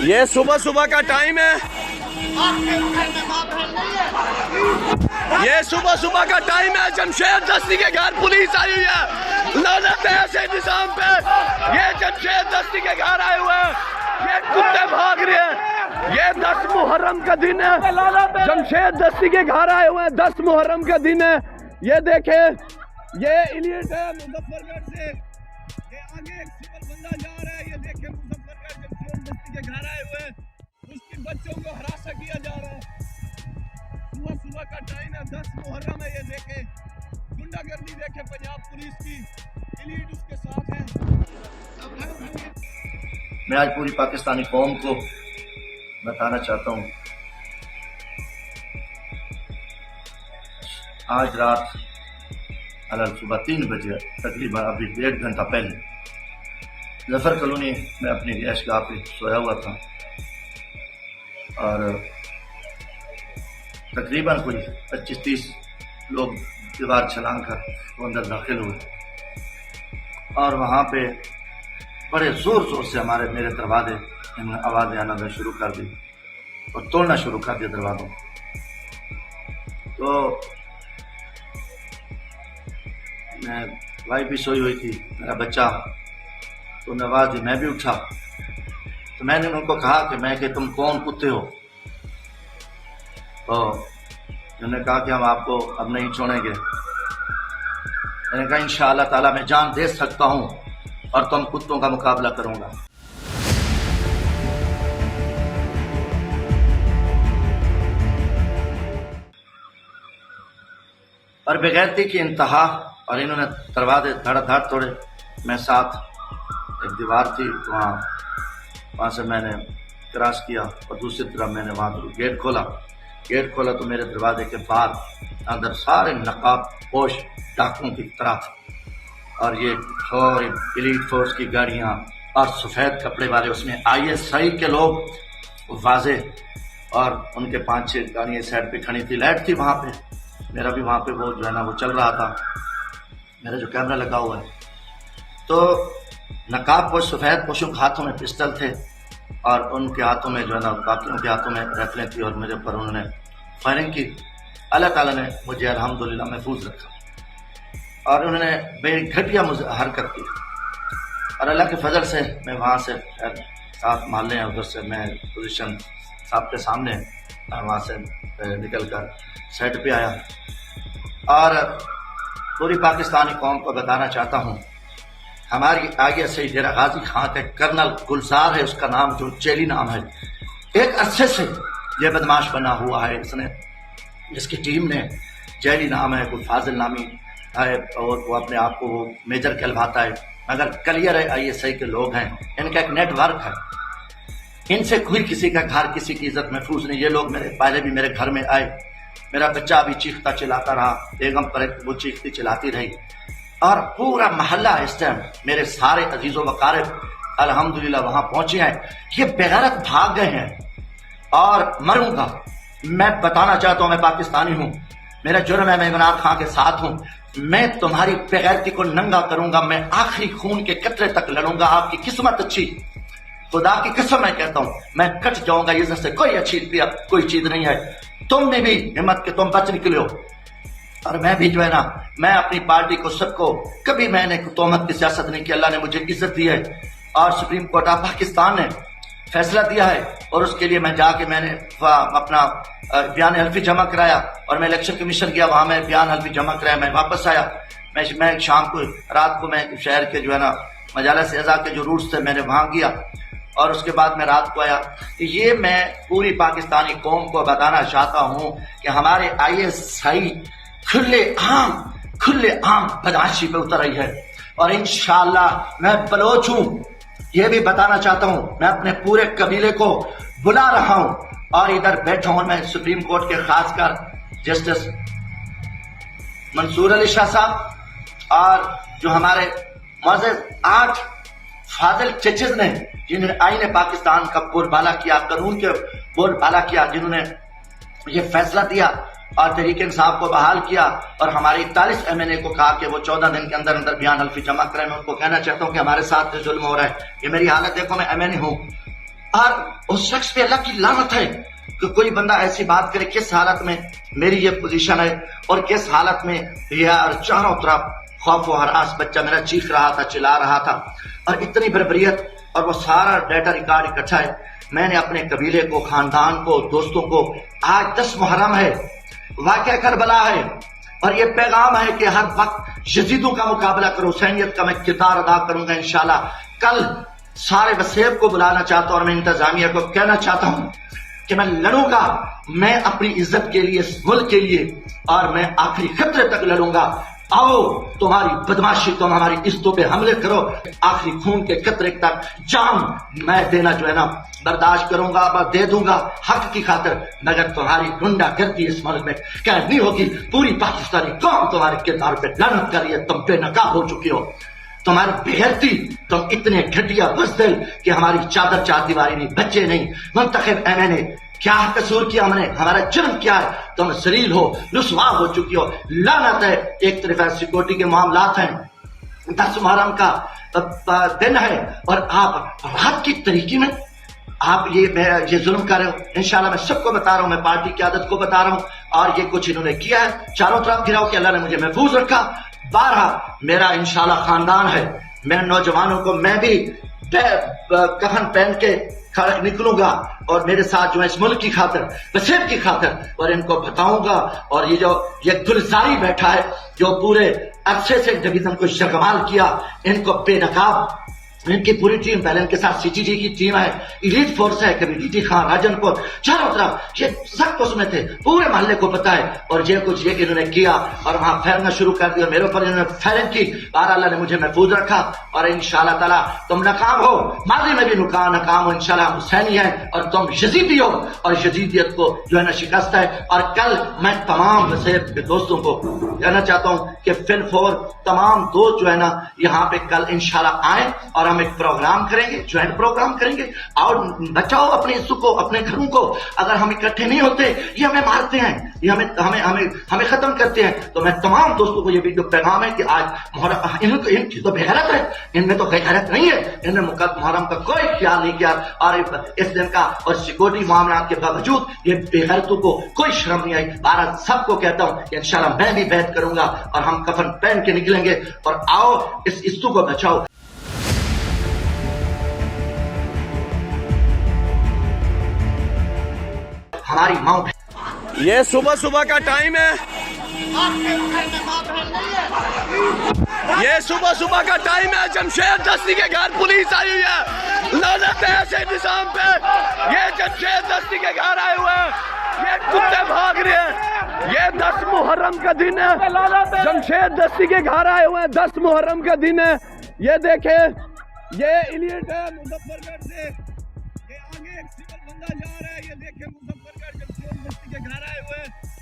یہ صبح صبح کا ٹائم ہے، یہ صبح صبح کا ٹائم ہے، جمشید دستی کے گھر پولیس آئی ہوئی ہے، لعنت ہے ایسے نظام پہ۔ یہ جمشید دستی کے گھر آئے ہوئے ہیں، یہ کتے بھاگ رہے ہیں، یہ 10 محرم کا دن ہے، جمشید دستی کے گھر آئے ہوئے ہیں، 10 محرم کا دن ہے۔ یہ دیکھیں، یہ ایلیٹ ہے مظفر گڑھ سے، یہ آگے ایک سول بندہ جا رہا ہے، یہ دیکھیں مظفر گڑھ جمشید دستی کے گھر آئے ہوئے ہیں، اس کے بچوں کو ہراساں کیا جا رہا ہے۔ صبح صبح کا ٹائم ہے، 10 محرم ہے، یہ دیکھیں گنڈا گردی دیکھیں پنجاب پولیس کی، ایلیٹ اس کے ساتھ ہے۔ میں آج پوری پاکستانی قوم کو بتانا چاہتا ہوں، آج رات صبح 3 بجے تقریباً ابھی 1.5 گھنٹہ پہلے ظفر کالونی میں اپنی رہائش گاہ پہ سویا ہوا تھا اور تقریباً کوئی 25-30 لوگ دیوار چھلانگ کر اندر داخل ہوئے اور وہاں پہ بڑے زور زور سے میرے دروازے انہوں نے آوازیں آنا شروع کر دی اور توڑنا شروع کر دیا دروازوں۔ تو میں وائف بھی سوئی ہوئی تھی، میرا بچہ تو نواز دی، میں بھی اٹھا تو میں نے ان کو کہا کہ تم کون کتے ہو؟ تو انہوں نے کہا کہ ہم آپ کو اب نہیں چھوڑیں گے۔ میں نے کہا انشاءاللہ تعالیٰ میں جان دے سکتا ہوں اور تم کتوں کا مقابلہ کروں گا۔ اور بغیرتی کی انتہا، اور انہوں نے دروازے دھڑ دھڑ توڑے۔ میں ساتھ ایک دیوار تھی، وہاں سے میں نے کراس کیا اور دوسری طرف میں نے وہاں گیٹ کھولا تو میرے دروازے کے بعد اندر سارے نقاب پوش ڈاکوں کی طرح تھے اور یہ ایلیٹ فورس کی گاڑیاں اور سفید کپڑے والے، اس میں ISI کے لوگ واضح، اور ان کے 5-6 گاڑیاں سائڈ پہ کھڑی تھی، لائٹ تھی وہاں پہ، میرا بھی وہاں پہ وہ جو ہے نا وہ چل رہا تھا، میرا جو کیمرہ لگا ہوا ہے۔ تو نقاب پوش سفید پوشوں کے ہاتھوں میں پسٹل تھے اور ان کے ہاتھوں میں جو ہے نا باقیوں کے ہاتھوں میں رائفلیں تھی اور میرے پر انہوں نے فائرنگ کی۔ اللہ تعالیٰ نے مجھے الحمدللہ محفوظ رکھا اور انہوں نے بے گھٹیا حرکت کی اور اللہ کے فضل سے میں وہاں سے 7 محلے ہیں ادھر سے میں پوزیشن صاحب کے سامنے وہاں سے نکل کر سائڈ پہ آیا اور پوری پاکستانی قوم کو بتانا چاہتا ہوں، ہماری آگے سے ڈیرہ غازی خان کا کرنل گلزار ہے، اس کا نام جو چیلی نام ہے، ایک عرصے سے یہ بدماش بنا ہوا ہے، اس کی ٹیم نے جیلی نام ہے، کوئی فاضل نامی ہے اور وہ اپنے آپ کو وہ میجر کہلواتا ہے، مگر کلیئر ہے ISI کے لوگ ہیں، ان کا ایک نیٹ ورک ہے، ان سے کوئی کسی کا گھر کسی کی عزت محفوظ نہیں۔ یہ لوگ پہلے بھی میرے گھر میں آئے، میرا بچہ بھی چیختا چلاتا رہا، بیگم پر وہ چیختی چلاتی رہی اور پورا محلہ اس ٹائم میرے سارے عزیز و اقارب الحمدللہ وہاں پہنچے ہیں۔ یہ بغیرت بھاگ گئے ہیں اور مروں گا۔ میں بتانا چاہتا ہوں میں پاکستانی ہوں، میرا جرم ہے میں عمران خان کے ساتھ ہوں، میں تمہاری بغیرتی کو ننگا کروں گا، میں آخری خون کے قطرے تک لڑوں گا۔ آپ کی قسمت اچھی، خدا کی قسم میں کہتا ہوں میں کٹ جاؤں گا، عزت سے کوئی اچھی کوئی چیز نہیں ہے۔ تم نے بھی ہمت کہ تم بچ نکلے ہو اور میں بھی جو ہے نا میں اپنی پارٹی کو سب کو کبھی میں نے تہمت کی سیاست نہیں کی، اللہ نے مجھے عزت دی ہے اور سپریم کورٹ آف پاکستان نے فیصلہ دیا ہے اور اس کے لیے میں جا کے میں نے اپنا بیان حلفی جمع کرایا اور میں الیکشن کمیشن گیا، وہاں میں بیان حلفی جمع کرایا، میں واپس آیا، میں شام کو رات کو میں شہر کے جو ہے نا مجالس اعضاء کے جو روٹس تھے میں نے وہاں گیا اور اس کے بعد میں رات کو آیا۔ یہ میں پوری پاکستانی قوم کو بتانا چاہتا ہوں کہ ہمارے ISI کھلے عام بدماشی پہ اتر رہی ہے اور انشاءاللہ میں بلوچ ہوں، یہ بھی بتانا چاہتا ہوں، میں اپنے پورے قبیلے کو بلا رہا ہوں اور ادھر بیٹھا ہوں میں سپریم کورٹ کے خاص کر جسٹس منصور علی شاہ صاحب اور جو ہمارے معزز 8 فاضل ججز نے جنہوں نے آئین پاکستان کا بول بالا کیا، قانون کے بول بالا کیا، جنہوں نے یہ فیصلہ دیا اور تحریک انصاف کو بحال کیا اور ہمارے 41 MNA کو کہا کہ وہ 14 دن کے اندر اندر بیان حلفی جمع کریں۔ میں ان کو کہنا چاہتا ہوں کہ ہمارے ساتھ جو ظلم ہو رہا ہے، یہ میری حالت دیکھو، میں MNA ہوں اور اس شخص پہ اللہ کی لعنت ہے کہ کوئی بندہ ایسی بات کرے. کس حالت میں میری یہ پوزیشن ہے اور کس حالت میں یار چاروں طرف خوف و ہراس. بچہ میرا چیخ رہا تھا, چلا رہا تھا, اور اتنی بربریت, اور وہ سارا ڈیٹا ریکارڈ اکٹھا ہے. میں نے اپنے قبیلے کو, خاندان کو, دوستوں کو, آج 10 محرم ہے, واقعہ کربلا ہے, اور یہ پیغام ہے کہ ہر وقت یزیدوں کا مقابلہ کرو. حسینیت کا میں کردار ادا کروں گا انشاءاللہ. کل سارے وسیب کو بلانا چاہتا ہوں اور میں انتظامیہ کو کہنا چاہتا ہوں کہ میں لڑوں گا, میں اپنی عزت کے لیے, اس ملک کے لیے, اور میں آخری خطرے تک لڑوں گا. آؤ تمہاری بدماشی, تم ہماری عزتوں پہ حملے کرو, آخری خون کے قطرے تک جان میں دینا جو ہے نا برداشت کروں گا, میں دے دوں گا حق کی خاطر. مگر تمہاری گنڈا گردی اس ملک میں کہنی ہوگی. پوری پاکستانی قوم تمہارے کردار پہ لعنت کر رہی ہے. تم بے نقاب ہو چکی ہو, تمہاری بےغیرتی, تم اتنے گھٹیا بزدل کہ ہماری چادر چار دیواری نہیں, بچے نہیں, منتخب ایم این اے, کیا قصور کیا ہم نے, ہمارا جرم کیا ہے؟ تم ذلیل ہو, رسوا ہو چکی ہو. لعنت ہے. ایک طرف سیکورٹی کے معاملات ہیں, 10 محرم کا دن ہے, اور آپ رات کی طریقے میں آپ یہ ظلم کر رہے ہو. انشاءاللہ میں سب کو بتا رہا ہوں, میں پارٹی قیادت کو بتا رہا ہوں, اور یہ کچھ انہوں نے کیا ہے. چاروں طرف گراؤ کہ اللہ نے مجھے محفوظ رکھا. بارہ میرا انشاءاللہ خاندان ہے, میں نوجوانوں کو میں بھی کفن پہن کے نکلوں گا, اور میرے ساتھ جو ہے اس ملک کی خاطر, وسیب کی خاطر, اور ان کو بتاؤں گا. اور یہ جو یہ گلزاری بیٹھا ہے جو پورے عرصے سے ڈویژن کو شکمال کیا, ان کو بے نقاب, ان کی پوری ٹیم, پہلے ان کے ساتھ سی ٹی ڈی کی ٹیم ہے, ایلیٹ فورس ہے, کبھی ڈی ٹی خان, راجن پور, چاروں طرف یہ سخت اس میں تھے, پورے محلے کو پتا ہے. اور یہ کچھ یہ انہوں نے کیا, اور وہاں پھیرنا شروع کر دیا, میرے اوپر انہوں نے فائرنگ کی. بہر اللہ نے مجھے محفوظ رکھا, اور انشاءاللہ تعالیٰ تم ناکام ہو, ماضی میں بھی ناکام ہو. انشاءاللہ ہم حسینی ہیں اور تم یزیدی ہو, اور یزیدیت کو جو ہے نا شکست ہے. اور کل میں تمام وسیب کے دوستوں کو کہنا چاہتا ہوں کہ فل فور تمام دوست جو ہے نا یہاں پہ کل انشاءاللہ آئیں, اور ہم ایک پروگرام کریں گے, جوائنٹ پروگرام کریں گے. اور بچاؤ اپنے حصوں کو, اپنے گھروں کو. اگر ہم اکٹھے نہیں ہوتے یہ ہمیں مارتے ہیں, یہ ہمیں ختم کرتے ہیں. تو میں تمام دوستوں کو یہ بھی جو پیغام ہے کہ آج ان کی تو بےغیرت ہے, ان میں تو بےغیرت نہیں ہے, ان نے محرم کا کوئی خیال نہیں کیا. اور اس دن کا اور سیکورٹی معاملات کے باوجود یہ بےغیرتوں کو کوئی شرم نہیں آئی. بھارت سب کو کہتا ہوں کہ انشاءاللہ میں بھی بیعت کروں گا, اور ہم کفن پہن کے نکلیں گے. اور آؤ اس عزتوں کو بچاؤ. ہماری ماں, یہ صبح صبح کا ٹائم ہے, یہ صبح صبح کا ٹائم ہے. جمشید دستی کے گھر پولیس آئی ہوئی ہے. لعنت ہے ایسے نظام پہ. یہ جمشید دستی کے گھر آئے ہوئے ہیں, یہ کتے بھاگ رہے ہیں. یہ 10 محرم کا دن ہے, جمشید دستی کے گھر آئے ہوئے ہیں. 10 محرم کا دن ہے. یہ دیکھیں, یہ ایلیٹ ہے مظفر گڑھ سے, یہ آگے ایک سول بندہ جا رہا ہے. یہ دیکھیں مظفر گڑھ جمشید دستی کے گھر آئے ہوئے ہیں.